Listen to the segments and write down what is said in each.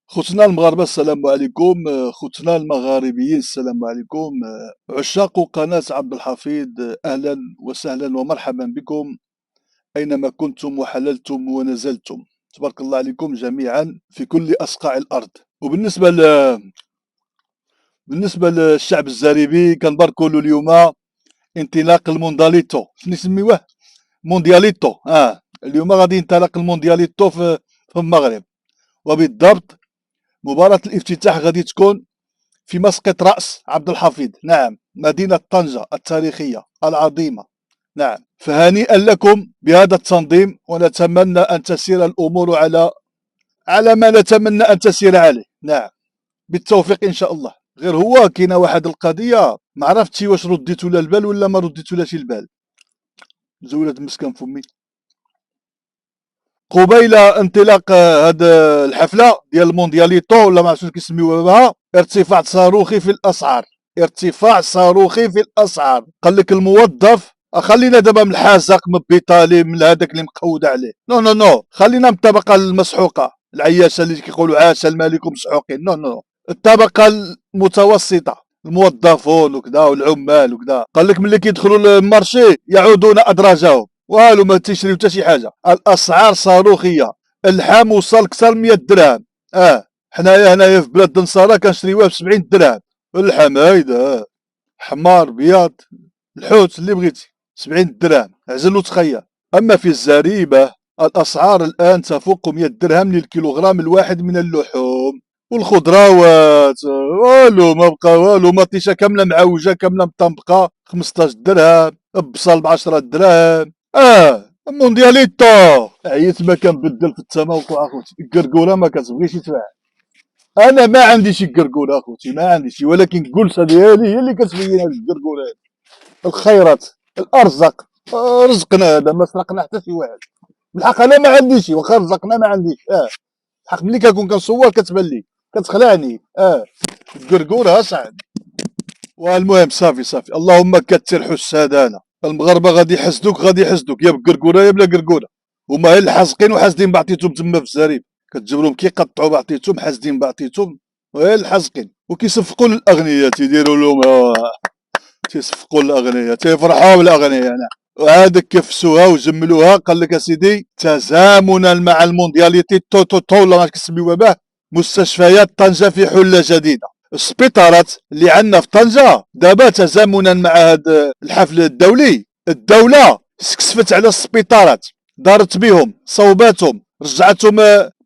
خوتنا المغاربة السلام عليكم. خوتنا المغاربيين السلام عليكم. عشاق قناة عبد الحفيظ، أهلا وسهلا ومرحبا بكم أينما كنتم وحللتم ونزلتم. تبارك الله عليكم جميعا في كل أصقاع الأرض. وبالنسبة بالنسبة للشعب الزاربي كنباركوا له اليوم انطلاق المونداليتو، شنو يسميوه؟ موندياليتو. اليوم غادي ينطلق الموندياليتو في المغرب، وبالضبط مباراة الافتتاح غادي تكون في مسقط رأس عبد الحفيظ، نعم، مدينة طنجة التاريخية العظيمة. نعم، فهنيئا لكم بهذا التنظيم، ونتمنى أن تسير الأمور على ما نتمنى أن تسير عليه. نعم، بالتوفيق إن شاء الله. غير هو كاينة واحد القضية ما عرفتش واش رديتو لها البال ولا ما رديتو لهاش البال. زولت مسكن فمي. قبيل انطلاق هاد الحفله ديال الموندياليتو ولا ما عرفتش كيسميوها بها، ارتفاع صاروخي في الاسعار، ارتفاع صاروخي في الاسعار. قال لك الموظف خلينا دابا من الحازق من البيطالي من هذاك اللي مقود عليه، نو نو نو، خلينا من الطبقه المسحوقه العياشه اللي كيقولوا عاش الملك مسحوقين، نو نو، الطبقه المتوسطه، الموظفون وكذا والعمال وكذا. قال لك ملي كيدخلوا للمارشي يعودون ادراجهم، والو ما تيشريو حتى شي حاجه. الاسعار صاروخيه، اللحم وصل اكثر من 100 درهم. حنايا هنايا في بلاد النصارى كنشريوها ب 70 درهم اللحم هايدا، حمار بياض الحوت اللي بغيتي 70 درهم، عزل وتخيل. اما في الزريبه الاسعار الان تفوق 100 درهم للكيلوغرام الواحد من اللحوم. والخضروات والو ما بقى والو، مطيشه كامله معوجه كامله مطنبقه 15 درهم، البصل ب 10 دراهم. موندياليتو عييت ما كنبدل في التموقع اخوتي. القرقوره ما كتبغيش يتفاعل. انا ما عنديش القرقوره اخوتي، ما عنديش، ولكن الجلسه ديالي هي اللي كتبين هاد القرقوره هادي. الخيرات، الارزق، رزقنا هذا، ما سرقنا حتى شي واحد. بالحق انا ما عنديش، واخا رزقنا ما عنديش. الحق ملي كنكون كنصور كتبان لي، كتخلعني. القرقوره اصعب. والمهم صافي صافي، اللهم كثر حسادانا. المغاربه غادي يحسدوك، غادي يحسدوك يا بقرقوره يا بلا قرقوره. هما غير الحاسقين وحاسدين بعطيتهم تما في الزريب، كتجبرهم كيقطعوا بعطيتهم، حاسدين بعطيتهم، غير الحاسقين. وكيصفقوا للاغنياء، تيديروا لهم تيصفقوا للاغنياء، تيفرحوا بالاغنياء. نعم، وهذاك كفسوها وجملوها. قال لك اسيدي تزامنا مع الموندياليتي تو ولا ما كيسميوها به، مستشفيات طنجه في حله جديده. السبيطارات اللي عندنا في طنجة دابا تزامنا مع هذا الحفل الدولي، الدولة سكسفت على السبيطارات، دارت بهم، صوباتهم، رجعتهم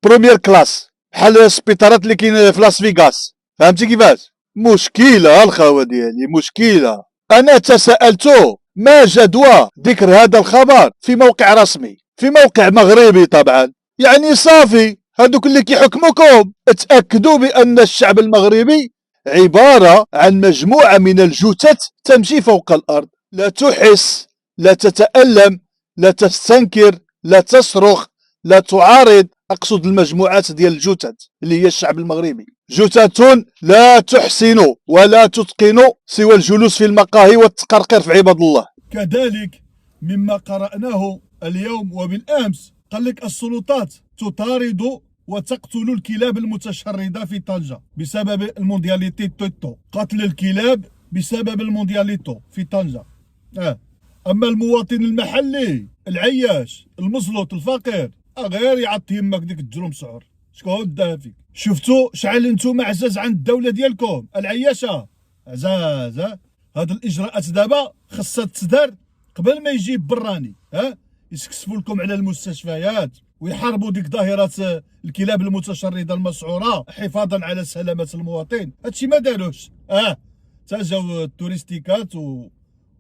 بروميير كلاس، بحال السبيطارات اللي كاين في لاس فيغاس. فهمتي كيفاش؟ مشكلة الخاوة ديالي، مشكلة. أنا تساءلت ما جدوى ذكر هذا الخبر في موقع رسمي، في موقع مغربي طبعا. يعني صافي هذوك اللي كيحكموكم اتأكدوا بأن الشعب المغربي عبارة عن مجموعة من الجثث تمشي فوق الأرض، لا تحس، لا تتألم، لا تستنكر، لا تصرخ، لا تعارض. أقصد المجموعات ديال الجثث اللي هي الشعب المغربي، جثث لا تحسن ولا تتقن سوى الجلوس في المقاهي والتقرقر في عباد الله. كذلك مما قرأناه اليوم وبالأمس، قال لك السلطات تطارد وتقتل الكلاب المتشردة في طنجة بسبب الموندياليتي توتو. قتل الكلاب بسبب الموندياليتو في طنجة. أما المواطن المحلي العياش المزلوط الفقير غير يعطي يمك ديك الجروم سعر. شكون داها فيك؟ شفتوا شحال نتوما عزاز عند الدولة ديالكم العياشة؟ عزاز. هاد الإجراءات دابا خاصها تدار قبل ما يجي براني. يسكسفوا لكم على المستشفيات ويحاربوا ديك ظاهرة الكلاب المتشردة المسعورة حفاظا على سلامة المواطن. هادشي ما داروش. تاجاو التوريستيكات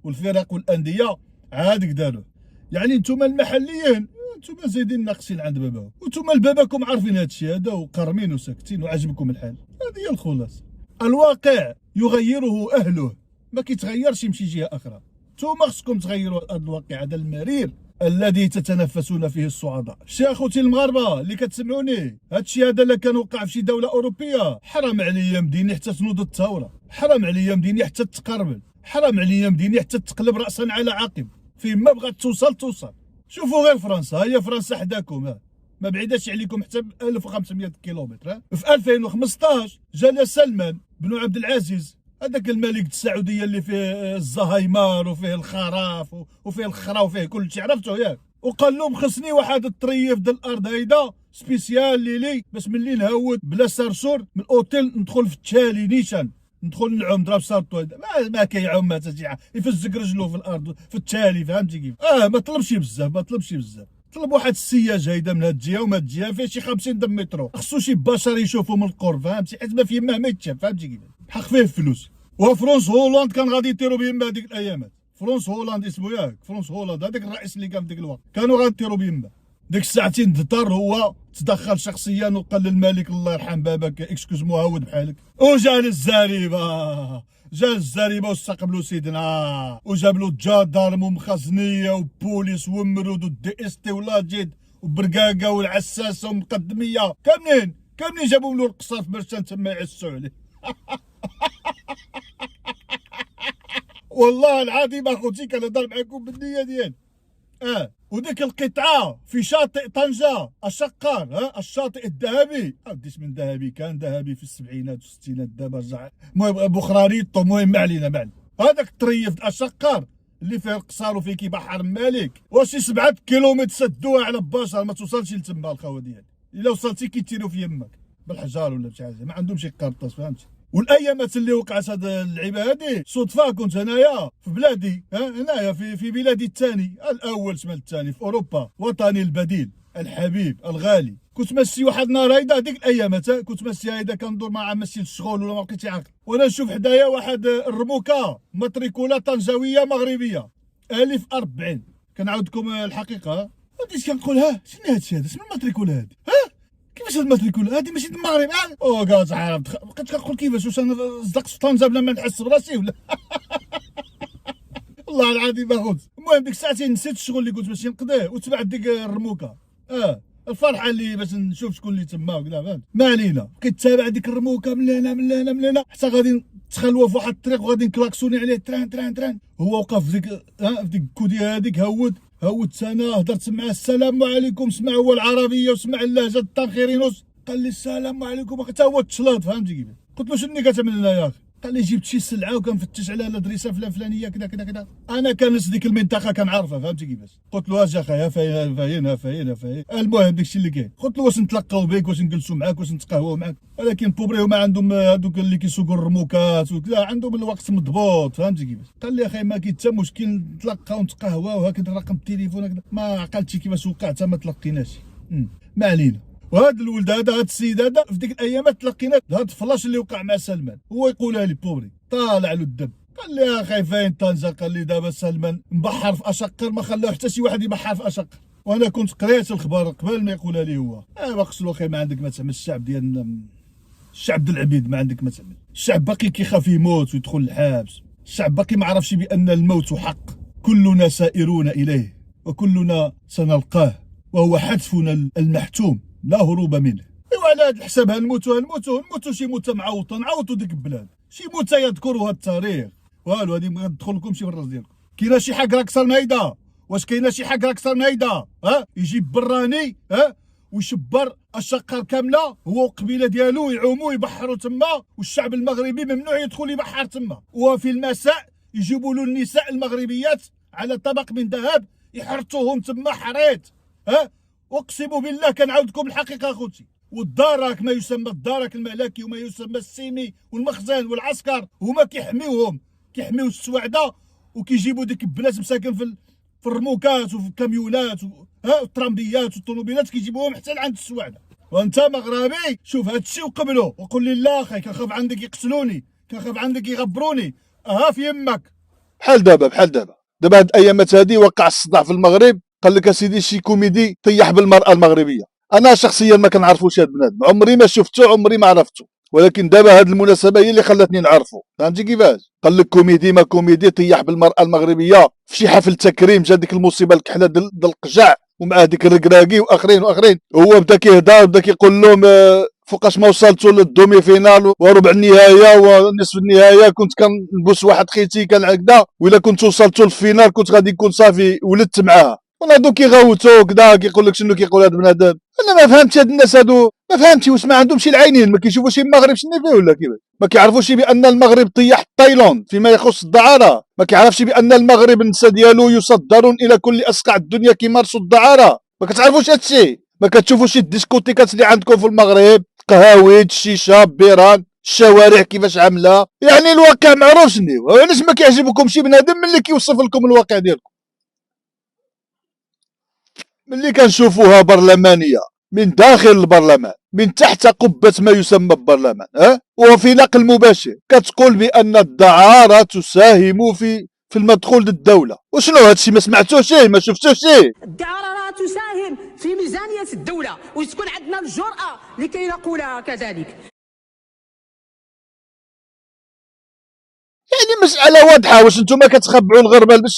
والفرق والأندية عادك داروه. يعني نتوما المحليين نتوما زايدين ناقصين عند باباكم، وانتوما لباباكم عارفين هادشي هذا وقارمين وساكتين وعجبكم الحال. هذه هي الخلاصة. الواقع يغيره أهله، ما كيتغيرش يمشي جهة أخرى. نتوما خصكم تغيروا هذا الواقع هذا المرير الذي تتنفسون فيه الصعداء. شي اخوتي المغاربه اللي كتسمعوني، هادشي هذا الا كان وقع في شي دوله اوروبيه حرام عليا مديني حتى تنوض الثوره، حرام عليا مديني حتى تقربل، حرام عليا مديني حتى تقلب راسا على عقب. فين ما بغات توصل توصل. شوفوا غير فرنسا، هي فرنسا حداكم. ما بعيداش عليكم حتى ب 1500 كيلومتر. في 2015 جانا سلمان بن عبد العزيز، هذاك الملك السعوديه اللي فيه الزهايمر وفيه الخراف وفيه الخرا وفيه كل شيء، عرفتو ياك؟ وقال لهم خصني واحد الطريف ديال الارض هيدا سبيسيال لي باش ملي نهود بلا سرسور من الاوتيل ندخل في التالي نيشان، ندخل نعوم ضرب سارطو. ما كيعوم حتى شي حاجه، يفزك رجلو في الارض في التالي، فهمتي كيف؟ ما طلبش بزاف، ما طلبش بزاف، طلب واحد السياج هيدا من هاد الجهه ومن هاد الجهه فيه شي 50 دم مترو، خصو شي بشر يشوفوا من القرب، فهمتي؟ حيت ما فيه ما يتشاف، فهمتي كيف؟ حق فيه فلوس. وفرونس هولاند كان غادي يطيروا بيما هذيك الايامات، فرونس هولاند اسمه ياك، فرونس هولاند هذاك الرئيس اللي كان في ديك الوقت، كانوا غادي يطيروا بيما. ديك الساعتين دثر هو تدخل شخصيا وقال للملك الله يرحم باباك اكسكوز مو هود بحالك، وجا للزريبه، جا للزريبه واستقبلوا سيدنا، وجاب له جدارم ومخزنيه وبوليس ومرود ودي اس تي ولاجيد وبرقاقه والعساسه ومقدميه، كاملين جابوا له القصر في مرشان تما يعسوا عليه. والله العظيم اخوتي كنهضر معاكم بالنيه ديالي. وديك القطعه في شاطئ طنجه الشقار، الشاطئ الذهبي، بديت من ذهبي، كان ذهبي في السبعينات والستينات، دابا رجع، المهم بوخراريطو، المهم ما علينا. هذاك الطريف الشقار اللي فيه القصار وفيه كي بحر الملك، واش 7 كيلومتر سدوها على بشر ما توصلش لتما الخوا ديالي، الا وصلتي كيتيروا في يمك بالحجار ولا بشي حاجه، ما عندهم شي قرطاس، فهمتي؟ والايامات اللي وقعت هاد اللعيبه هادي صدفه، كنت انايا في بلادي، هنايا في بلادي الثاني الاول شمال الثاني في اوروبا، وطني البديل الحبيب الغالي. كنت ماشي واحد النهار هيدا هذيك الايامات، كنت ماشي هيدا كندور مع ماشي الشغل ولا ما بقيتش عاقل، وانا نشوف حدايا واحد الرموكه ماتريكولا طنجاويه مغربيه 1040. كنعاودكم الحقيقه، بديت كنقول شنو هادشي هذا، شنو الماتريكولا هادي؟ كيفاش هاد الماتريكولا هادي ماشي د المغرب؟ كاع عارف، بقيت كنقول كيفاش، واش انا صدقت في طنجه بلا ما نحس براسي ولا؟ والله العظيم اخوت. المهم ديك الساعتين نسيت الشغل اللي كنت باش نقضيه وتبعت ديك الرموكه، الفرحه اللي باش نشوف شكون اللي تما وكذا، فهمت؟ ما علينا، بقيت تابع ديك الرموكه من هنا حتى غادي تخلوا في واحد الطريق وغادي نكلاكسوني عليه تران، هو وقف في ديك الكوديه هذيك، هودت انا، هضرت معاه السلام عليكم، سمع هو العربيه وسمع اللهجه الطنخيرينوس، قال لي السلام عليكم، حتى هو تشلاط، فهمتي كيف؟ قلت له شنو كتعمل لنا يا اخي؟ قال لي جبت شي سلعه وكنفتش على الادريسه فلانيه كذا، انا كنس ديك المنطقه كنعرفها، فهمتي كيفاش؟ قلت له اجي اخايا فاين. المهم داكشي اللي كاين، قلت له واش نتلاقاو بك، واش نجلسوا معاك، واش نتقهواو معاك، ولكن بوبري هما عندهم هذوك اللي كيسوقوا الرموكات وكذا، عندهم الوقت مضبوط، فهمتي كيفاش؟ قال لي اخي ما كاين حتى مشكل، نتلاقاو نتقهواو، هكذا رقم التليفون هكذا، ما عقلتش كيفاش وقع حتى ما تلقيناش. ما علينا. وهذا الولد هذا السيد هذا في ديك الايامات تلقينا هذا الفلاش اللي وقع مع سلمان، هو يقولها لي بوبري، طالع له الدم، قال لي يا اخي فين طنجه؟ قال لي دابا سلمان مبحر في اشقر، ما خلاو حتى شي واحد يبحر في اشقر، وانا كنت قريت الخبر قبل ما يقولها لي هو. باقص له اخي ما عندك ما تعمل، الشعب ديالنا الشعب ديال العبيد ما عندك ما تعمل، الشعب باقي كيخاف يموت ويدخل الحبس، الشعب باقي ما عرفش بان الموت حق، كلنا سائرون اليه وكلنا سنلقاه، وهو حتفنا المحتوم لا هروب منه. ايوا على هذا الحساب نموتوا شي موته معوطه، نعوطوا ديك البلاد، شي موته يذكرها التاريخ، والو هذه ما تدخل لكم شي في الراس ديالكم. كاينه شي حاجه اكثر من هيدا؟ واش كاينه شي حاجه اكثر من هيدا؟ يجيب براني ويشبر الشقار كامله، هو والقبيله ديالو يعوموا يبحروا تما، والشعب المغربي ممنوع يدخل يبحر تما، وفي المساء يجيبوا له النساء المغربيات على طبق من ذهب يحرطوهم تما حريت. اقسم بالله كنعاودكم الحقيقه اخوتي. والدارك ما يسمى الدارك الملكي وما يسمى السيمي والمخزن والعسكر هما كيحميوهم، كيحميو السواعده، وكيجيبوا ديك البنات مساكن في الرموكات وفي الكاميونات الطرامبيات والطوموبيلات، كيجيبوهم حتى لعند السواعده. وانت مغربي شوف هذا الشيء وقبله وقول لي لا اخي كنخاف عندك يقتلوني، كنخاف عندك يغبروني، في يمك. بحال دابا هاد الايامات هادي وقع الصداع في المغرب، قال لك اسيدي شي كوميدي طيح بالمراه المغربيه. انا شخصيا ما كنعرفوش هاد بنادم، عمري ما شفته، عمري ما عرفته، ولكن دابا هاد المناسبه هي اللي خلاتني نعرفو، فهمتي كيفاش؟ قال لك كوميدي ما كوميدي طيح بالمراه المغربيه في شي حفل تكريم، جا ديك المصيبه الكحله ديال القجع ومع ديك الركراكي واخرين، هو بدا كيهضر، بدا كيقول لهم فوقاش ما وصلتوا للدومي فينال وربع النهايه ونصف النهايه كنت كنبوس واحد خيتي كان هكذا، وإلا كنت وصلتوا للفينال كنت غادي نكون صافي ولدت معاها. وناضو كيغوتو كدا كيقول لك شنو كيقول هذا بنادم. انا ما فهمتش هاد الناس هادو، ما فهمتش واش ما عندهمش العينين، ما كيشوفوش المغرب شنو فيه ولا كيفاش؟ ما كيعرفوش بان المغرب طيح تايلاند فيما يخص الدعاره، ما كيعرفش بان المغرب النساء ديالو يصدرون الى كل اصقاع الدنيا كيمارسوا الدعاره، ما كتعرفوش هادشي، ما كتشوفوش الديسكوتيكات اللي عندكم في المغرب، قهاوي الشيشه بيران الشوارع كيفاش عامله، يعني الواقع معروف شنو هو. علاش ما كيعجبكمش بنادم ملي كيوصف لكم الواقع ديالكم؟ ملي كنشوفوها برلمانيه من داخل البرلمان من تحت قبة ما يسمى بالبرلمان، وفي نقل مباشر كتقول بأن الدعارة تساهم في المدخول للدولة. وشنو هادشي؟ ما سمعتوش ما شفتوش؟ الدعارة تساهم في ميزانية الدولة وتكون عندنا الجرأة لكي نقولها كذلك. يعني مسألة واضحة، واش نتوما كتخبعوا الغربال باش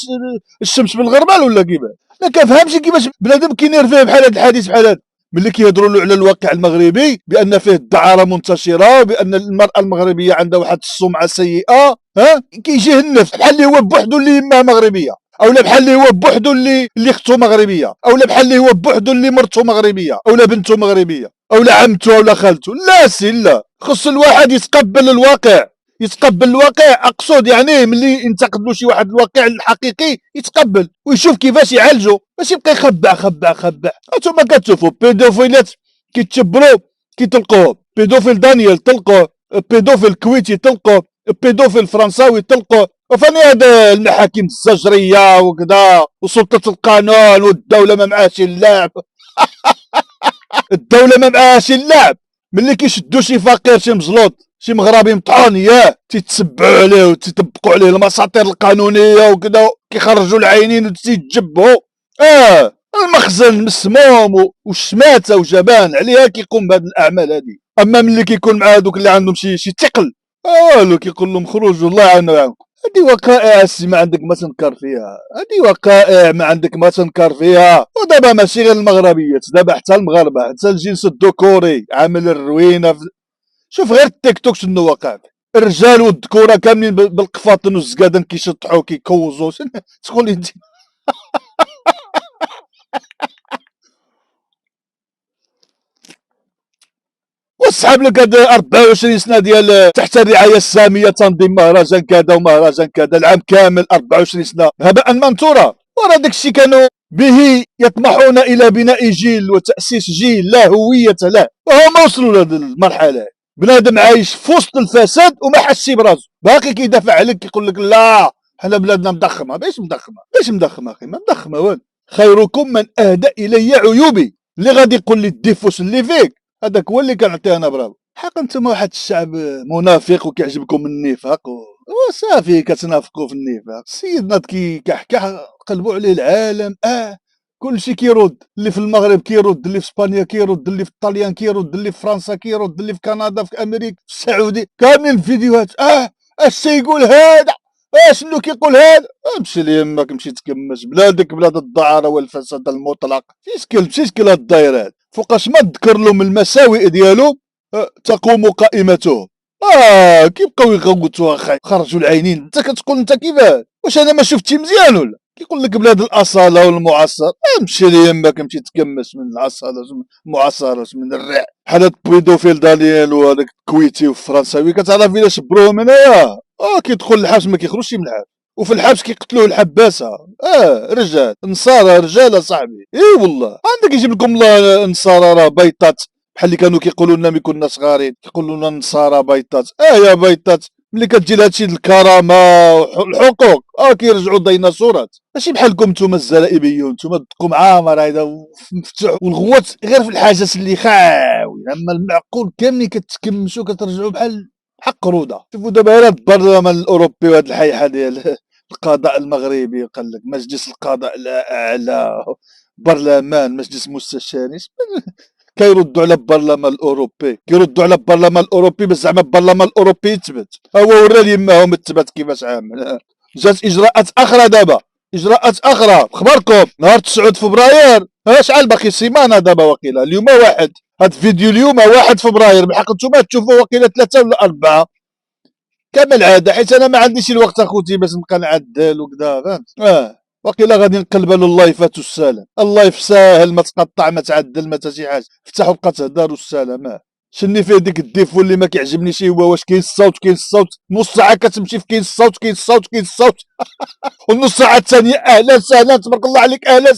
الشمس بالغربال ولا كيفاش؟ ما كنفهمش كيفاش بنادم كينيرفيه بحال هاد الحديث بحال هذا ملي كيهضروا له على الواقع المغربي بان فيه الدعاره منتشره وبان المراه المغربيه عندها واحد السمعه سيئه، كيجيه النفس بحال اللي هو بوحدو اللي يماه مغربيه، اولا بحال اللي هو بوحدو اللي اختو مغربيه، اولا بحال اللي هو بوحدو اللي مرتو مغربيه، اولا بنتو مغربيه، اولا عمتو اولا خالتو. لا سي لا، خص الواحد يتقبل الواقع، يتقبل الواقع. اقصد يعني ملي ينتقد له شي واحد الواقع الحقيقي يتقبل ويشوف كيفاش يعالجو، ماشي يبقى يخبع خبع خبع. انتوما كتشوفوا بيدوفيلات كيتشبروا كيطلقوه، بيدوفيل دانيال طلقوه، بيدوفيل كويتي طلقوه، بيدوفيل فرنساوي طلقوه. وفاني هذا المحاكم الزجريه وكذا وسلطه القانون والدوله ما معاش اللعب. الدوله ما معاش اللعب. ملي كيشدوا شي فقير شي مزلوط شي مغربي مطحون تيتسبعوا عليه وتيطبقوا عليه المساطير القانونيه وكذا، كيخرجوا العينين وتيتجبهوا. المخزن مسموم والشماته وجبان عليها كيقوم بهذه الاعمال هذه. اما ملي كيكون مع هذوك اللي عندهم شي ثقل، والو كيقول لهم خروجوا الله يعاوننا ويعاونكم. هذه وقائع السي ما عندك ما تنكر فيها، هذه وقائع ما عندك ما تنكر فيها. ودابا ماشي غير المغربيات، دابا حتى المغاربه حتى الجنس الذكوري عامل الروينه شوف غير التيك توك شنو واقع فيه. الرجال والذكوره كاملين بالقفاطن والزقادن كيشطحوا كيكوزوا. تقول انت وسحب لك هاد 24 سنه ديال تحت الرعايه الساميه تنظيم مهرجان كذا ومهرجان كذا، العام كامل 24 سنه هباء منثورا. ورا داك الشيء كانوا به يطمحون الى بناء جيل وتاسيس جيل لا هويه له، وهما وصلوا لهذه المرحله. بنادم عايش في وسط الفساد وما حسش براسو، باقي كيدافع عليك كيقول لك لا حنا بلادنا مضخمه. باش مضخمه؟ باش مضخمه اخي؟ ما مضخمه والو. خيركم من اهدى الي عيوبي. اللي غادي يقول لي الديفوس اللي فيك هذاك هو اللي كنعطيه انا برافو. حق انتم واحد الشعب منافق وكيعجبكم النفاق وصافي كتنافقوا في النفاق. سيدنا كيكحكح قلبوا عليه العالم. كلشي كيرد، اللي في المغرب كيرد، اللي في اسبانيا كيرد، اللي في الطليان كيرد، اللي في فرنسا كيرد، اللي في كندا، في امريكا، في السعوديه، كاملين فيديوهات. اش يقول هذا؟ شنو كيقول هذا؟ امشي ليماك، امشي تكمش. بلادك بلاد الدعاره والفساد المطلق. تيشكل هاد الدايرات فوقاش ما تذكر لهم المساوئ ديالو تقوم قائمته. كيبقاو يغوتوا اخاي، خرجوا العينين. انت كتقول انت كيفاش؟ واش انا ما شفتي مزيان ولا؟ كيقول لك بلاد الاصاله والمعاصر. امشي ليماك، امشي تكمش من الاصاله المعاصره من الرع. بحال هاد بيدوفيل دانيال وهذاك الكويتي والفرنساوي كتعرف الا شبروهم هنايا كيدخل الحبس ما كيخرجش من الحبس، وفي الحبس كيقتلوه الحباسه. رجال نصارى رجال صاحبي. اي والله عندك يجيب لكم الله نصارى راه بيطات بحال اللي كانوا كيقولوا لنا ملي كنا صغارين، كيقولوا لنا النصارى بيطات. يا بيطات ملي كتجي لهادشي الكرامه والحقوق كيرجعوا ديناصورات. ماشي بحالكم نتوما الزلائبيون، نتوما دكم عامر هذا مفتوح والغوات غير في الحاجات اللي خاوي، اما المعقول كاملين كتكمشوا كترجعوا بحال حق قروده. شوفوا دابا غير البرلمان الاوروبي وهاد الحيحه ديال القضاء المغربي، قال لك مجلس القضاء الاعلى، برلمان مجلس مستشارين. كيردوا على البرلمان الاوروبي، كيردوا على البرلمان الاوروبي باش زعما البرلمان الاوروبي يثبت. هو ورا يماهم تثبت كيفاش عامل. جات اجراءات اخرى دابا، اجراءات اخرى. بخبركم نهار 9 فبراير شحال باقي سيمانه دابا وقيله. اليوم واحد، هاد الفيديو اليوم 1 فبراير، بالحق نتوما تشوفوا وقيله 3 ولا 4 كما العاده، حيت انا ما عنديش الوقت اخوتي باش نبقى نعدل وكذا فهمت. وقيلا غادي نقلبها له اللايفات والسلام. اللايف ساهل، ما تقطع ما تعدل ما تا شي حاجه، افتح وبقى تهدر والسلام. شني فيه ديك الديفو اللي ما كيعجبنيش هو واش كاين الصوت، كاين الصوت نص ساعه كتمشي في كاين الصوت كاين الصوت كاين الصوت والنص ساعه الثانيه اهلا وسهلا تبارك الله عليك اهلا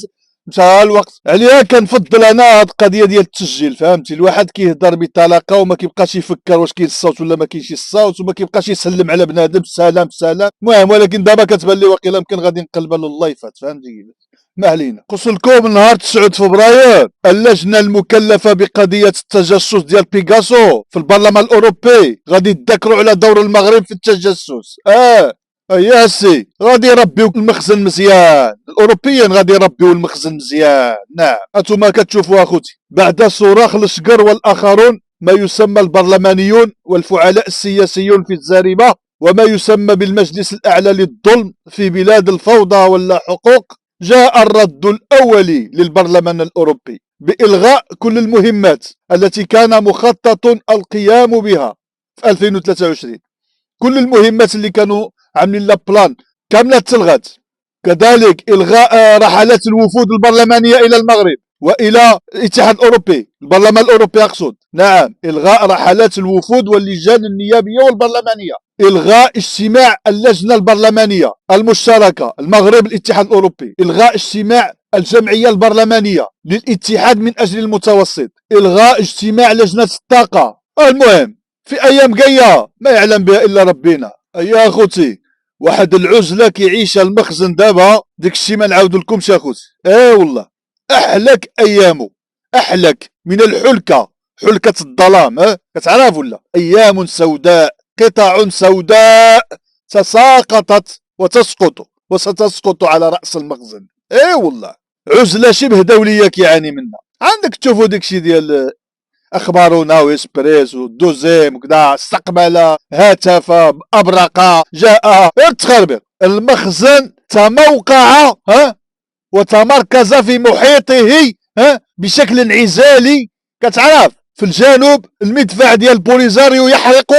مشى الوقت. عليها كنفضل انا هاد القضيه ديال التسجيل، فهمتي؟ الواحد كيهضر بطلاقه وما كيبقاش يفكر واش كاين الصوت ولا ما كاينش الصوت، وما كيبقاش يسلم على بنادم سلام سلام. المهم ولكن دابا كتبان لي واقيلا يمكن غادي نقلبها له اللايفات، فهمتي كيفاش؟ ما علينا. قلت لكم نهار 9 فبراير اللجنه المكلفه بقضيه التجسس ديال بيكاسو في البرلمان الاوروبي غادي يذكروا على دور المغرب في التجسس. يا سي غادي يربيو المخزن مزيان، الاوروبيين غادي يربيو المخزن مزيان. نعم انتما كتشوفوا اخوتي، بعد صراخ الشقر والاخرون ما يسمى البرلمانيون والفعلاء السياسيون في الزاربه وما يسمى بالمجلس الاعلى للظلم في بلاد الفوضى ولا حقوق، جاء الرد الاولي للبرلمان الاوروبي بالغاء كل المهمات التي كان مخطط القيام بها في 2023. كل المهمات اللي كانوا عاملين لا بلان كامله تلغات. كذلك الغاء رحلات الوفود البرلمانيه الى المغرب والى الاتحاد الاوروبي، البرلمان الاوروبي اقصد. نعم الغاء رحلات الوفود واللجان النيابيه والبرلمانيه، الغاء اجتماع اللجنه البرلمانيه المشتركه المغرب الاتحاد الاوروبي، الغاء اجتماع الجمعيه البرلمانيه للاتحاد من اجل المتوسط، الغاء اجتماع لجنه الطاقه. المهم في ايام جايه ما يعلم بها الا ربنا. يا اخوتي واحد العزله كيعيشها المخزن دابا، ديك الشيء ما نعاود لكمش اخوتي. والله احلك ايامه، احلك من الحلكه، حلكه الظلام. كتعرف ولا؟ ايام سوداء، قطع سوداء تساقطت وتسقط وستسقط على راس المخزن. والله عزله شبه دوليه كيعاني منها. عندك تشوفوا ديك الشيء ديال اخبارنا واسبريس ودوزيم وكذا، استقبل هاتف ابرق جاء تخربق. المخزن تموقع وتمركز في محيطه بشكل انعزالي. كتعرف في الجنوب المدفع ديال بوليزاريو يحرق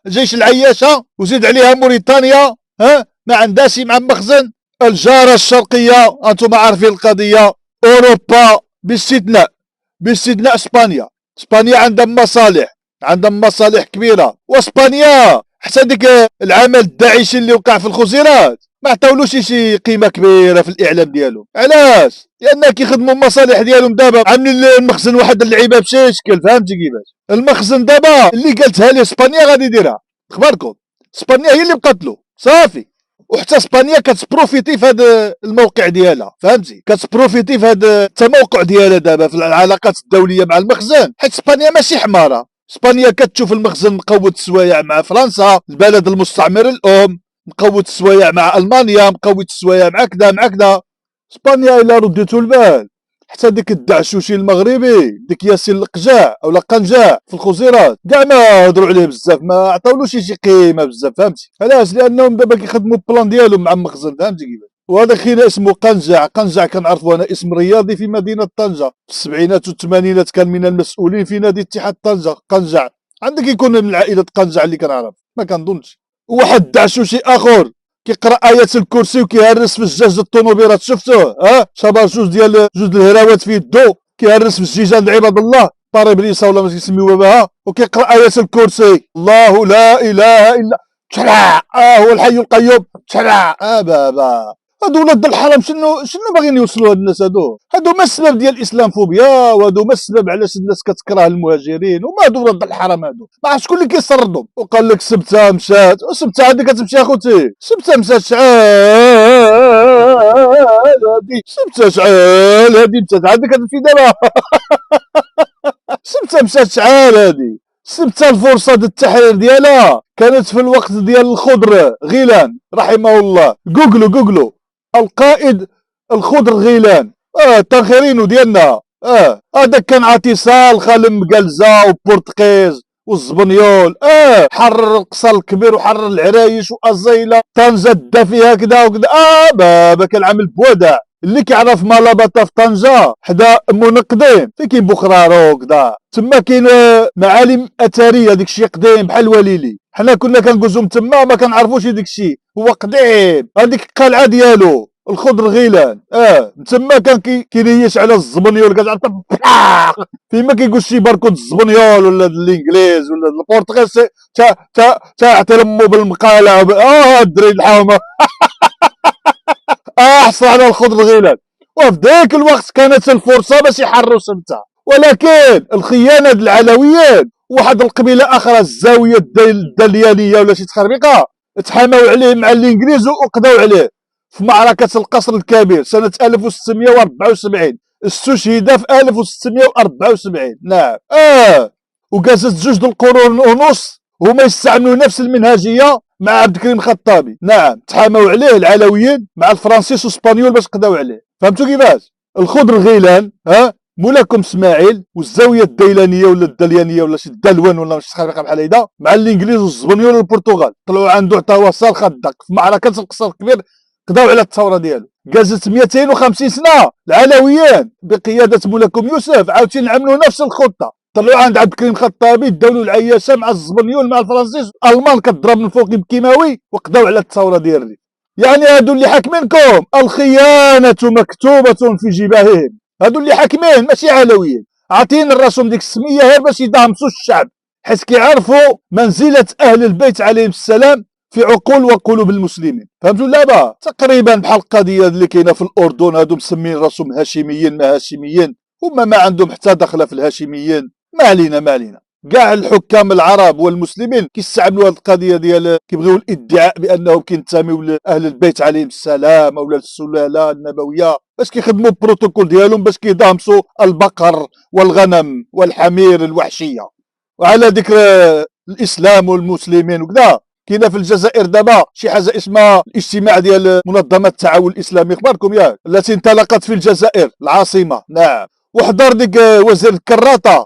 جيش العياشه، وزيد عليها موريتانيا ما عندهاش مع مخزن. الجاره الشرقيه انتم عارفين القضيه، اوروبا باستثناء اسبانيا. اسبانيا عندهم مصالح كبيره، واسبانيا حتى ديك العمل الداعشي اللي وقع في الخزيرات ما عطاولوش شي قيمه كبيره في الاعلام ديالهم. علاش؟ لان كيخدموا المصالح ديالهم. دابا عاملين المخزن واحد اللعيبه بشي شكل، فهمتي كيفاش؟ المخزن دابا اللي قالتها لي اسبانيا غادي يديرها. اخباركم اسبانيا هي اللي بقاتلو صافي، وحتى اسبانيا كتبروفيتي في هذا الموقع ديالها، فهمتي؟ كتبروفيتي في هذا التموقع ديالها دابا في العلاقات الدوليه مع المخزن، حيت اسبانيا ماشي حماره. اسبانيا كتشوف المخزن مقود السوايع مع فرنسا البلد المستعمر الام، مقود السوايع مع المانيا، مقود السوايع مع كذا مع كذا. اسبانيا الا رديتو البال حتى ديك الدعشوشي المغربي ديك ياسين القجاع او قنجاع في الخزيرات كاع ما هضروا عليه بزاف، ما عطاولوش شي قيمه بزاف، فهمتي؟ علاش؟ لانهم دابا كيخدموا البلان ديالهم مع المخزن، فهمتي كيفاش؟ وهذا خينا اسمه قنجاع كنعرفو انا اسم رياضي في مدينه طنجه في السبعينات والثمانينات، كان من المسؤولين في نادي اتحاد طنجه. قنجاع عندك يكون من عائله قنجاع اللي كنعرف، ما كنظنش. وواحد دعشوشي اخر كيقرا ايات الكرسي وكيهرس في الزجاج الطوموبيلات، شفتوه؟ شبه جوج الهراوات في يدو كيهرس في الزجاج عباد الله، طاربليسه ولا ما كيسميوها بها، وكيقرا ايات الكرسي. الله لا اله الا تشرع هو الحي القيوم تشرع. بابا هادو ولاد الحرام شنو باغيين يوصلوا هاد الناس؟ هادو ما السبب ديال الاسلامفوبيا، وهادو ما السبب علاش الناس كتكره المهاجرين، وما هادو ولاد الحرام هادو. ما عرفت شكون اللي كيسردهم. وقال لك سبته مشات، وسبته عندك كتمشي اخوتي، سبته مشات شحال هادي، سبته شحال هادي مشات عندك كتمشي دابا سبته مشات شحال هادي، سبته الفرصه ديال التحرير ديالها كانت في الوقت ديال الخضر غيلان رحمه الله. جوجلو القائد الخضر غيلان التنخيرينو ديالنا. هذاك كان اعتصال خالم مقلزه وبورتقيز والزبنيول. حرر القصر الكبير وحرر العرايش وازيله طنجه دا فيها كذا وكذا. بابا كان عامل بوادع. اللي كيعرف مالاباطا في طنجه حدا منى قديم فين كاين بوخرارو وكذا، تما كاين معالم اثريه ديك الشيء قديم بحال الوليلي. حنا كنا كنجوزو من تما ما كنعرفوش ديك الشيء، هو قديم. هذيك القلعه ديالو الخضر غيلان تما كان كينيش على الزبنيول كتعرف فيما كيقول شي باركود الزبنيول ولا الانجليز ولا البرتغال تا اعتلموا بالمقالة الدري الحومه احصى على الخضر غيلان. وفي ذاك الوقت كانت الفرصه باش يحروا سمتها، ولكن الخيانه ديال العلويين واحد القبيله اخرى الزاويه الدليانيه ولا شي تخربيقه تحاموا عليه مع الانجليز وقضاو عليه في معركه القصر الكبير سنه 1674. استشهد في 1674. نعم وجازت جوج د القرون ونص هما يستعملوا نفس المنهجيه مع عبد الكريم الخطابي. نعم تحاموا عليه العلويين مع الفرنسيس والسبانيول باش قضاو عليه. فهمتوا كيفاش؟ الخضر غيلان مولاكم اسماعيل والزاويه الديلانيه ولا الدليانيه ولا شي دلوان ولا شي خريقه بحال هيدا مع الانجليز والزبنيول والبرتغال طلعوا عنده عطاوه صارخه الدق في معركه القصر الكبير، قضاو على الثوره ديالو. جازت 250 سنه العلويين بقياده مولاكم يوسف عاوتاني عملوا نفس الخطه، طلعوا عند عبد الكريم الخطابي داولوا العياشه مع الزبنيول مع الفرنسيس الالمان كضرب من فوق بكيماوي وقضاو على الثوره ديال الريف. يعني هادو اللي حاكمينكم الخيانه مكتوبه في جباههم، هادو اللي حاكمين ماشي علويين، عاطين الرسوم ديك السميه غير باش يدعمسوا الشعب، حيت كيعرفوا منزله اهل البيت عليهم السلام في عقول وقلوب المسلمين. فهمتوا لا تقريبا بحال القضيه اللي كاينه في الاردن، هادو مسمين راسهم هاشميين ما هاشميين، هما ما عندهم حتى دخله في الهاشميين. ما علينا كاع الحكام العرب والمسلمين كيستعملوا هذه القضيه ديال كيبغيو الادعاء بانهم كينتميوا لاهل البيت عليهم السلام او للسلاله النبويه باش كيخدموا البروتوكول ديالهم باش كيدامسوا البقر والغنم والحمير الوحشيه. وعلى ذكر الاسلام والمسلمين وكذا، كاينه في الجزائر دابا شي حاجه اسمها الاجتماع ديال منظمه التعاون الاسلامي، اخباركم ياك، التي انطلقت في الجزائر العاصمه. نعم وحضر ديك وزير الكراطه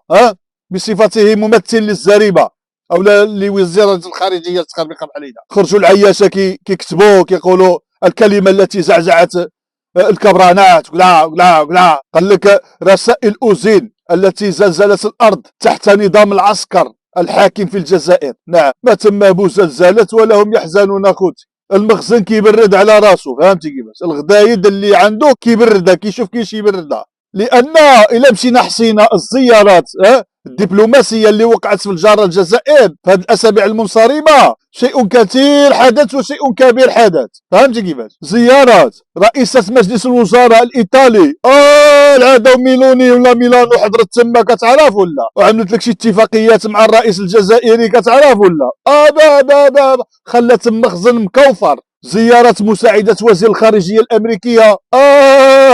بصفته ممثل للزريبه او لوزيره الخارجيه التخربيقه بحال هيدا، خرجوا العياشه كيكتبوا كيقولوا الكلمه التي زعزعت الكبرانات قال لك رسائل اوزين التي زلزلت الارض تحت نظام العسكر الحاكم في الجزائر. نعم ما تم بزلزالة ولا هم يحزنون اخوتي. المخزن كيبرد على راسه، فهمتي كيفاش؟ الغدايد اللي عنده كيبردها، كيشوف كيش يبردها، لان الا مشينا حصينا الزيارات الدبلوماسيه اللي وقعت في الجاره الجزائر في هذه الاسابيع المنصرمه شيء كثير حدث وشيء كبير حدث. فهمتي كيفاش؟ زيارات رئيسة مجلس الوزراء الايطالي العاده ميلوني ولا ميلانو حضرت تما كتعرف ولا، وعملت لك شي اتفاقيات مع الرئيس الجزائري كتعرف ولا، خلت المخزن مكوفر. زيارة مساعدة وزير الخارجية الأمريكية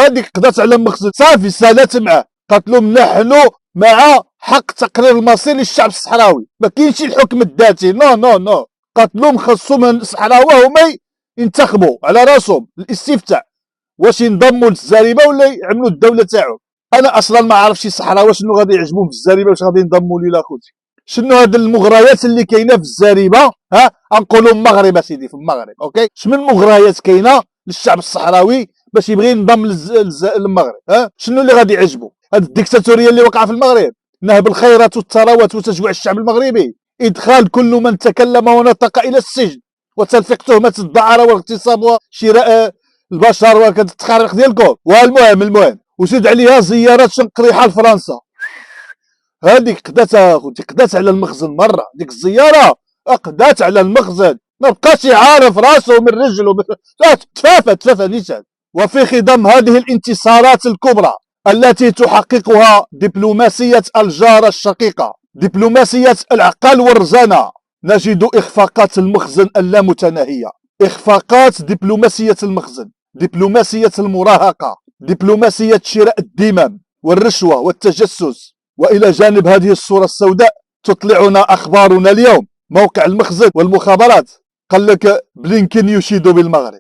هذيك قضات على المخزن صافي سالات معاه، قالت لهم نحن مع حق تقرير المصير للشعب الصحراوي، ما كاينش الحكم الذاتي. نو قالت لهم خاصهم الصحراوه هما ينتخبوا على راسهم الاستفتاء واش ينضموا للزريبه ولا يعملوا الدوله تاعهم. انا اصلا ما عرفتش الصحراوه شنو غادي يعجبهم في الزريبه واش غادي ينضموا لي لاخوتي، شنو هاد المغريات اللي كاينه في الزريبه. غنقولوا المغرب اسيدي في المغرب اوكي، شنو من مغريات كاينه للشعب الصحراوي باش يبغي ينضم للمغرب. شنو اللي غادي يعجبه؟ هاد الديكتاتوريه اللي وقع في المغرب، نهب الخيرات والثروات وتجويع الشعب المغربي، ادخال كل من تكلم ونطق الى السجن وتلفيق تهمه الدعاره والاغتصاب وشراء البشر والتخاريق ديالكم. والمهم وزيد عليها زيارات شنق رحال فرنسا، هذيك قداتها اخوتي، قدات على المخزن مره ديك الزياره، قدات على المخزن، ما بقاش يعرف راسه من رجله تفافت نيشان. وفي خضم هذه الانتصارات الكبرى التي تحققها دبلوماسية الجارة الشقيقة، دبلوماسية العقل والرزانة، نجد إخفاقات المخزن اللامتناهية، إخفاقات دبلوماسية المخزن، دبلوماسية المراهقة، دبلوماسية شراء الدمام والرشوة والتجسس. وإلى جانب هذه الصورة السوداء تطلعنا أخبارنا اليوم موقع المخزن والمخابرات، قال لك بلينكن يشيد بالمغرب.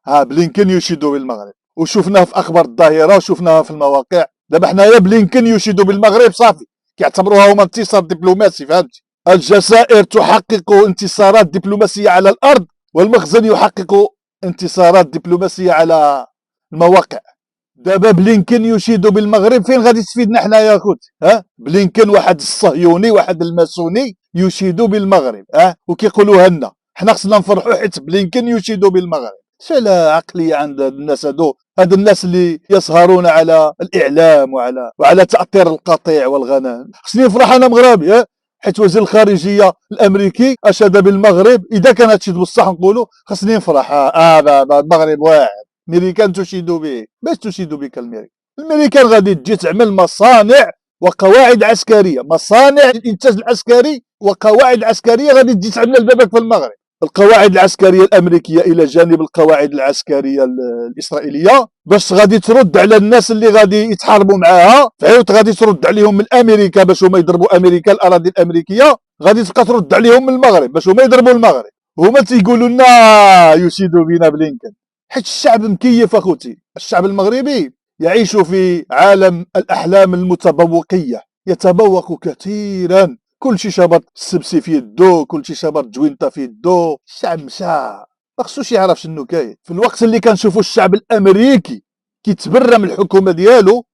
بلينكن يشيد بالمغرب، وشفناها في اخبار الظاهره وشفناها في المواقع. دابا حنايا بلينكن يشيد بالمغرب صافي كيعتبروها هما انتصار دبلوماسي. فهمتي؟ الجزائر تحقق انتصارات دبلوماسيه على الارض والمخزن يحقق انتصارات دبلوماسيه على المواقع. دابا بلينكن يشيد بالمغرب، فين غادي تفيدنا حنايا اخوتي؟ بلينكن واحد الصهيوني واحد الماسوني يشيد بالمغرب وكيقولوها لنا حنا خصنا نفرحوا حيت بلينكن يشيد بالمغرب. على عقلية عند الناس هاد الناس اللي يسهرون على الإعلام وعلى تأطير القطيع والغنم. خصني نفرح أنا مغربي، حيت وزير الخارجية الأمريكي أشاد بالمغرب. إذا كان هادشي بصح نقولوا خصني نفرح. المغرب واحد، الميريكان تشيد به. باش تشيد بك الميريكان غادي تجي تعمل مصانع وقواعد عسكرية، مصانع الإنتاج العسكري وقواعد عسكرية غادي تجي تعمل لبابك في المغرب. القواعد العسكرية الأمريكية إلى جانب القواعد العسكرية الإسرائيلية، باش غادي ترد على الناس اللي غادي يتحاربوا معاها. فعيوت غادي ترد عليهم من أمريكا باش هما يضربوا أمريكا، الأراضي الأمريكية غادي تبقى ترد عليهم من المغرب باش هما يضربوا المغرب. هما تيقولوا لنا يشيدوا بنا بلينكن، حيت الشعب مكيف اخوتي. الشعب المغربي يعيش في عالم الأحلام المتبوقية، يتبوق كثيرا. كل شي شابط السبسي في يدو، كل شي شابط جوينتا في يدو. الشعب مشى ما خصوش يعرف شنو كاين. في الوقت اللي كنشوفوا الشعب الامريكي كيتبرى من الحكومه ديالو،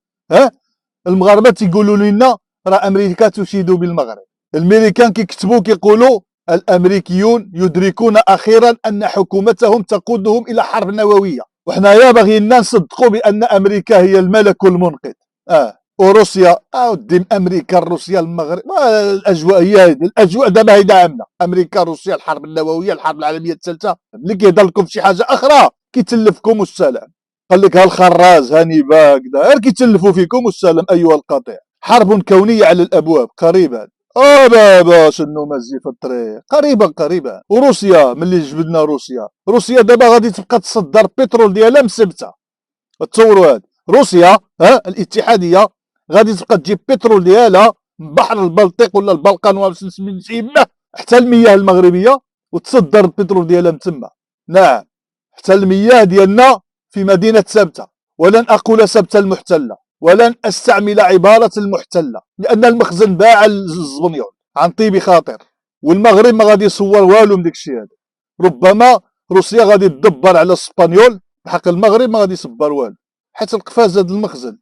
المغاربه تيقولوا لنا راه امريكا تشيد بالمغرب. الميريكان كيكتبوا كيقولوا الامريكيون يدركون اخيرا ان حكومتهم تقودهم الى حرب نوويه. وحنايا باغيين نصدقوا بان امريكا هي الملك المنقذ. وروسيا ودي امريكا روسيا المغرب، الاجواء هي هذه الاجواء دابا هيدا عامله. امريكا روسيا الحرب النوويه، الحرب العالميه الثالثه. ملي كيهضر لكم شي حاجه اخرى كيتلفكم والسلام. قال لك ها الخراز هانيبا كذا غير كيتلفوا فيكم والسلام ايها القطيع. حرب كونيه على الابواب قريبا. بابا شنو مزي في الطريق قريبا. وروسيا ملي جبدنا روسيا دابا غادي تبقى تصدر بترول ديالها مسبته. تصوروا هاد روسيا الاتحاديه غادي تبقى تجيب بترول ديالها من بحر البلطيق ولا البلقان ولا نسميه حتى المياه المغربيه، وتصدر البترول ديالها من تما. نعم، حتى المياه ديالنا في مدينه سبته. ولن اقول سبته المحتله، ولن استعمل عباره المحتله، لان المخزن باع الزبنيون عن طيب خاطر. والمغرب ما غادي يصور والو من داك الشيء هذا. ربما روسيا غادي تدبر على الاسبانيول بحق المغرب ما غادي يصبر والو. حيت القفازه د المخزن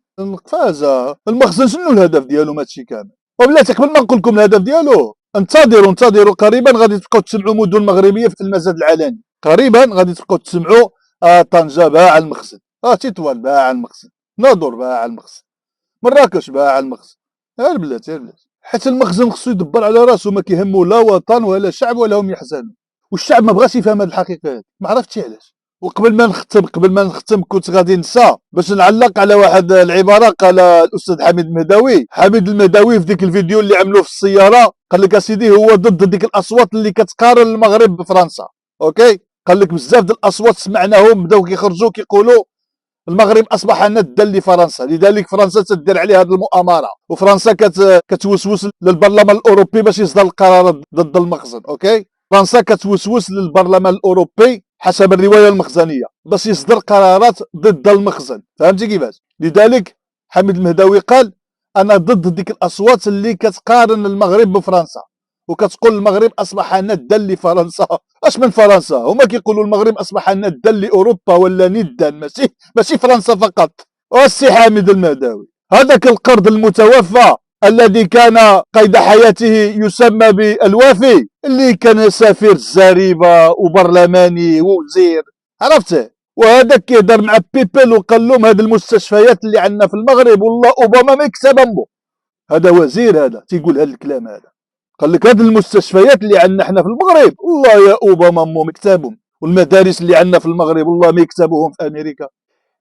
شنو الهدف ديالو؟ ماشي كامل. وبلاتي قبل ما نقول لكم الهدف ديالو، انتظروا قريبا غادي تبقاو تسمعوا مدن مغربيه في المزاد العلني. قريبا غادي تبقاو تسمعوا طنجه باع المخزن، تطوان باع المخزن، ناظور باع المخزن، مراكش باع المخزن. البلاد حيت المخزن خصو يدبر على راسو، ما كيهمو لا وطن ولا شعب ولا هم يحزنوا. والشعب ما بغاش يفهم هذه الحقيقه هذه، ما عرفتش علاش. وقبل ما نختم كنت غادي ننسى باش نعلق على واحد العباره قال الاستاذ حميد المهداوي في ديك الفيديو اللي عملوه في السياره. قال لك اسيدي هو ضد ديك الاصوات اللي كتقارن المغرب بفرنسا. اوكي، قال لك بزاف ديال الاصوات سمعناهم بداو كيخرجوا كيقولوا المغرب اصبح ندا لفرنسا، لذلك فرنسا تدير عليه هذه المؤامره، وفرنسا كتوسوس للبرلمان الاوروبي باش يصدر القرارات ضد المخزن. اوكي، فرنسا كتوسوس للبرلمان الاوروبي حسب الروايه المخزنيه باش يصدر قرارات ضد المخزن. فهمتي كيفاش؟ لذلك حميد المهداوي قال انا ضد ديك الاصوات اللي كتقارن المغرب بفرنسا وكتقول المغرب اصبح ندا لفرنسا. اش من فرنسا؟ هما كيقولوا المغرب اصبح ندا لاوروبا ولا ندا، ماشي فرنسا فقط. والسي حميد المهداوي هذاك القرد المتوفى الذي كان قيد حياته يسمى بالوافي، اللي كان سفير الزريبه وبرلماني ووزير، عرفته؟ وهذاك كيهضر مع بيبل وقال لهم هذه المستشفيات اللي عندنا في المغرب والله اوباما ما يكسب امه. هذا وزير هذا تيقول هذا الكلام هذا. قال لك هذه المستشفيات اللي عندنا احنا في المغرب والله يا اوباما امه مكتبهم، والمدارس اللي عندنا في المغرب والله ما يكتبوهم في امريكا،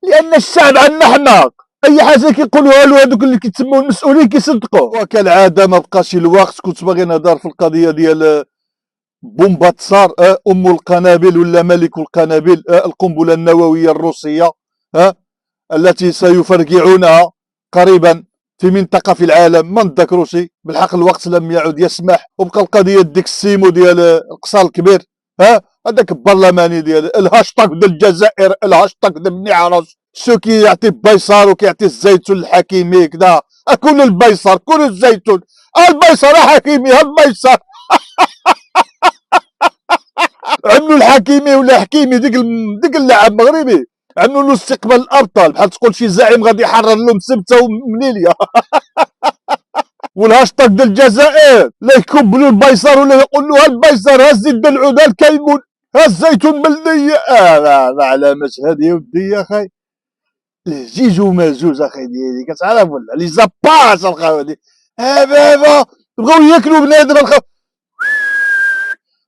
لان الشعب عندنا حماق. اي حاجه كيقولوها له هذوك اللي كيتسموا المسؤولين كيصدقوا. وكالعاده ما بقاش الوقت، كنت باغي نهضر في القضيه ديال بومبا تصار ام القنابل ولا ملك القنابل، القنبله النوويه الروسيه التي سيفرقعونها قريبا في منطقه في العالم ما نذكروش. بالحق الوقت لم يعد يسمح، وبقى القضيه ديك السيمو ديال القصار الكبير، هذاك البرلماني ديال الهاشتاغ ديال الجزائر، الهاشتاغ ديال بني عرس، شو كيعطي بيصار وكيعطي الزيتون الحكيمي كذا. كل البيصار كل الزيتون، البيصار حكيمي البيصار. عملوا الحكيمي ولا حكيمي ديك اللاعب مغربي، عملوا له استقبال الابطال بحال تقول شي زعيم غادي يحرر لهم سبته ومليليه. والهاشتاغ ديال الجزائر لا يكبلوا البيصار ولا يقول له البيصار هز يد العود الكيمون الزيتون بلدي ما علامات هذه يا ودي يا اخي. الهجيج ومازوز اخي ديالي كتعرف ولا لي زاباس الخاوه هادي بابا بغاو ياكلوا بنادم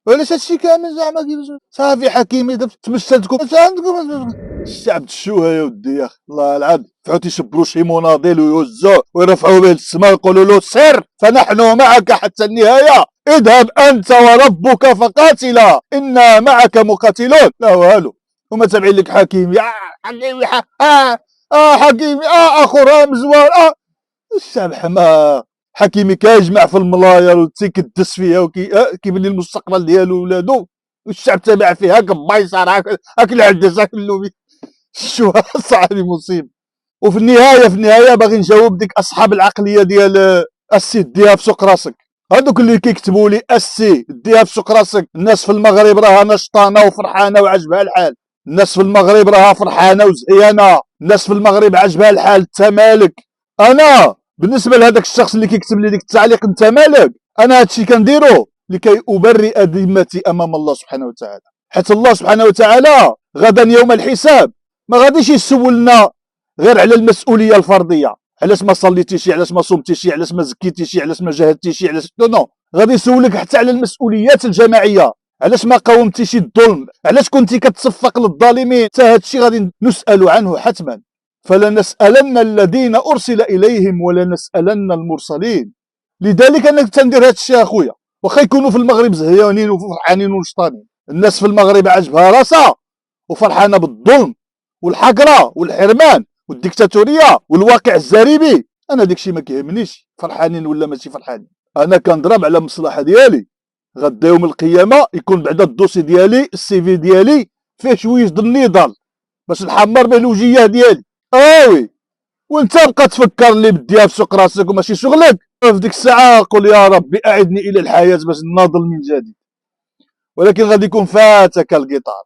علاش هادشي كامل زعما كيفاش صافي حكيمي تمثلتكم عندكم الشعب تشوها يا ودي يا اخي الله العظيم فعاو تيشبروا شي مناضل ويهزوه ويرفعوا به للسماء يقولوا له سر فنحن معك حتى النهايه اذهب انت وربك فقاتلا انا معك مقاتلون لا والو هما تابعين لك حكيمي حكيمي حكيمي اخو رامز الشعب حما حكيمي كيجمع في الملاير وتيكدس فيها كيبني المستقبل ديالو ولادو والشعب تابع فيها هاك بايصار هاك العدس هاك اللوبي شو صاحبي مصيب. وفي النهايه باغي نجاوب ديك اصحاب العقليه ديال السي ديها في سوق راسك هادوك اللي كيكتبوا لي السي ديها في سوق راسك. الناس في المغرب راها نشطانه وفرحانه وعجبها الحال، الناس في المغرب راها فرحانه وزهيانه، الناس في المغرب عجبها الحال. انت مالك؟ انا بالنسبه لهذاك الشخص اللي كيكتب لي ديك التعليق انت مالك، انا هادشي كنديرو لكي ابرئ ذمتي امام الله سبحانه وتعالى، حيت الله سبحانه وتعالى غدا يوم الحساب ما غاديش يسولنا غير على المسؤوليه الفرديه، علاش ما صليتيش، علاش ما صمتيش، علاش ما زكيتيش، علاش ما جاهدتيش، علاش نو غادي يسولك حتى على المسؤوليات الجماعيه، علاش ما قاومتيش الظلم، علاش كنتي كتصفق للظالمين. حتى هادشي غادي نسال عنه حتما. فلنسالن الذين ارسل اليهم ولنسالن المرسلين. لذلك انا تندير هادشي اخويا واخا يكونوا في المغرب زهيانين وفرحانين ونشطانين. الناس في المغرب عجبها راسها وفرحانه بالظلم والحقره والحرمان والديكتاتوريه والواقع الزريبي. انا داكشي ما كيهمنيش فرحانين ولا ماشي فرحانين، انا كنضرب على المصلحه ديالي. غدا يوم القيامه يكون بعدا الدوسي ديالي السي في ديالي فيه شويه د النضال باش نحمر به الوجيه ديالي. اوي وانت بقى تفكر اللي بديها في سوق راسك وماشي شغلك. في ديك الساعه قول يا ربي اعدني الى الحياه باش ناضل من جديد، ولكن غادي يكون فاتك القطار.